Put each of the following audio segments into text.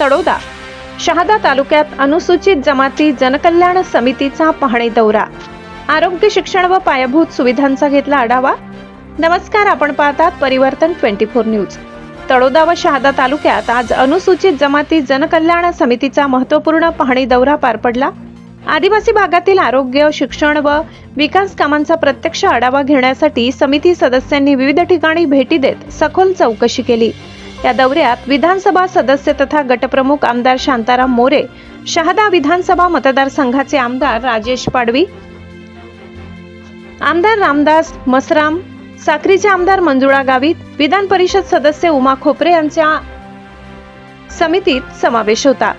तळोदा शहादा तालुक्यात अनुसूचित जमाती जनकल्याण समितीचा पाहणी दौरा, आरोग्य, शिक्षण व पायाभूत सुविधांचा घेतला आढावा। नमस्कार, आपण पाहतात परिवर्तन 24 न्यूज। तळोदा व शहादा तालुक्यात आज अनुसूचित जमाती जनकल्याण समितीचा महत्त्वपूर्ण पाहणी दौरा पार पडला। आदिवासी भागातील आरोग्य, शिक्षण व विकास कामांचा प्रत्यक्ष आढावा घेण्यासाठी समिती सदस्यांनी विविध ठिकाणी भेटी देत सखोल चौकशी केली। या दौऱ्यात विधानसभा सदस्य तथा गटप्रमुख आमदार शांताराम मोरे, शहादा विधानसभा मतदारसंघाचे आमदार राजेश पाडवी, आमदार रामदास मसराम, साक्रीचे आमदार मंजुळा गावित, विधान परिषद सदस्य उमा खोपरे यांच्या समितीत समावेश होता।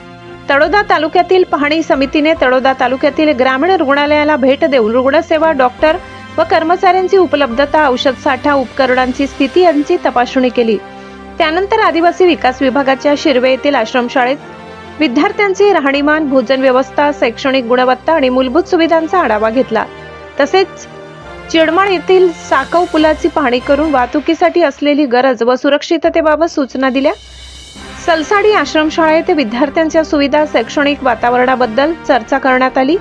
तळोदा तालुक्यातील पाहणी समितीने तळोदा तालुक्यातील ग्रामीण रुग्णालयाला भेट देऊन रुग्णसेवा, डॉक्टर व कर्मचाऱ्यांची उपलब्धता, औषध साठा, उपकरणांची स्थिती यांची तपासणी केली। त्यानंतर आदिवासी विकास विभागाच्या शिरवे येथील आश्रमशाळेत विद्यार्थ्यांची राहणीमान, भोजन व्यवस्था, शैक्षणिक गुणवत्ता आणि मूलभूत सुविधांचा आढावा घेतला। तसेच चिडमाळ येथील साकव पुलाची पाहणी करून वाहतुकीसाठी असलेली गरज व सुरक्षिततेबाबत सूचना दिल्या। सलसाडी आश्रमशाळेत विद्यार्थ्यांच्या सुविधा, शैक्षणिक वातावरणाबद्दल चर्चा करण्यात आली।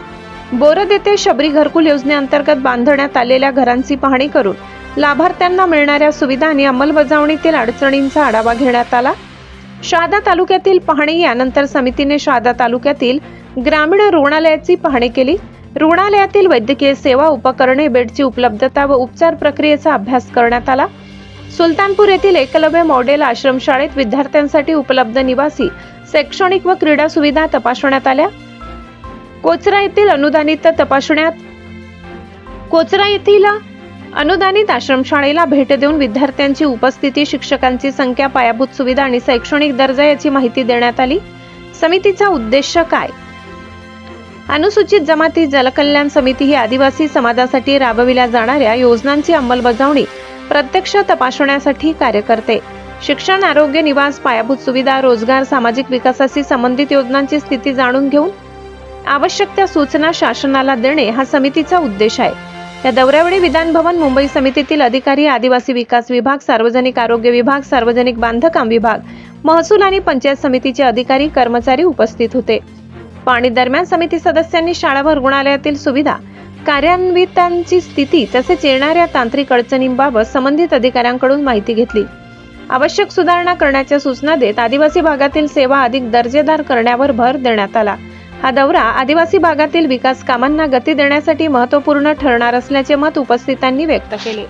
बोरद येथे शबरी घरकुल योजनेअंतर्गत बांधण्यात आलेल्या घरांची पाहणी करून लाभार्थ्यांना मिळणाऱ्या सुविधा आणि अंमलबजावणीतील अडचणींचा आढावा घेण्यात आला। शहादा तालुक्यातील पाहणी, यानंतर समितीने शहादा तालुक्यातील ग्रामीण रुग्णालयाची पाहणी केली। रुग्णालयातील वैद्यकीय सेवा, उपकरणे, बेडची उपलब्धता व उपचार प्रक्रियेचा अभ्यास करण्यात आला। सुलतानपूर येथील एकलव्य मॉडेल आश्रमशाळेत विद्यार्थ्यांसाठी उपलब्ध निवासी, शैक्षणिक व क्रीडा सुविधा तपासण्यात आल्या। कोचरा येथील अनुदानित आश्रमशाळेला भेट देऊन विद्यार्थ्यांची उपस्थिती, शिक्षकांची संख्या, पायाभूत सुविधा आणि शैक्षणिक दर्जा याची माहिती देण्यात आली। समितीचा उद्देश काय? अनुसूचित जमाती जनकल्याण समिती ही आदिवासी समाजासाठी राबविल्या जाणाऱ्या योजनांची अंमलबजावणी प्रत्यक्ष तपासण्यासाठी कार्य करते। शिक्षण, आरोग्य, निवास, पायाभूत सुविधा, रोजगार, सामाजिक विकासाशी संबंधित योजनांची स्थिती जाणून घेऊन आवश्यक त्या सूचना शासनाला देणे हा समितीचा उद्देश आहे। या दौऱ्यावेळी विधान भवन, मुंबई समितीतील अधिकारी, आदिवासी विकास विभाग, सार्वजनिक आरोग्य विभाग, सार्वजनिक बांधकाम विभाग, महसूल आणि पंचायत समितीचे अधिकारी, कर्मचारी उपस्थित होते। पाहणी दरम्यान समिती सदस्यांनी शाळा व रुग्णालयातील सुविधा, कार्यान्वितांची स्थिती तसेच येणाऱ्या तांत्रिक अडचणींबाबत संबंधित अधिकाऱ्यांकडून माहिती घेतली। आवश्यक सुधारणा करण्याच्या सूचना देत आदिवासी भागातील सेवा अधिक दर्जेदार करण्यावर भर देण्यात आला। हा दौरा आदिवासी भागातील विकास कामांना गती देण्यासाठी महत्त्वपूर्ण ठरणार असल्याचे मत उपस्थितांनी व्यक्त केले।